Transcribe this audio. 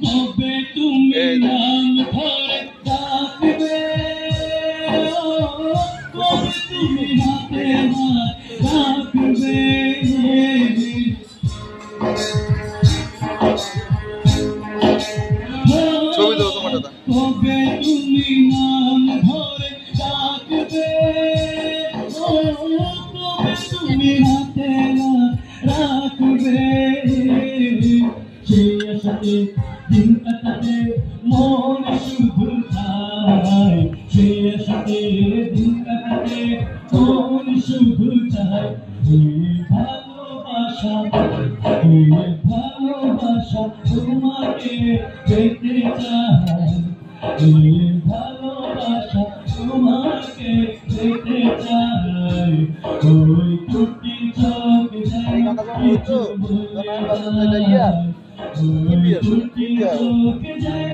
কবে তুমি নাম ধরে ডাকবে, কবে তুমি হাতে হাত রাখবে, কবে তুমি নাম ধরে ডাকবে, কবে তুমি হাতে হাত রাখবে, সেই আশাতে দিন কাটাতে মন শুধু চায়, সেই আশাতে দিন কাটাতে মন শুধু চায়, ভালোবাসা তোমাকে পেতে চায়, ভালোবাসা তোমাকে পেতে চায়, ওই টুটি চোখ যায় কিছু বলে যায়, ওই টুটি চোখ যায়।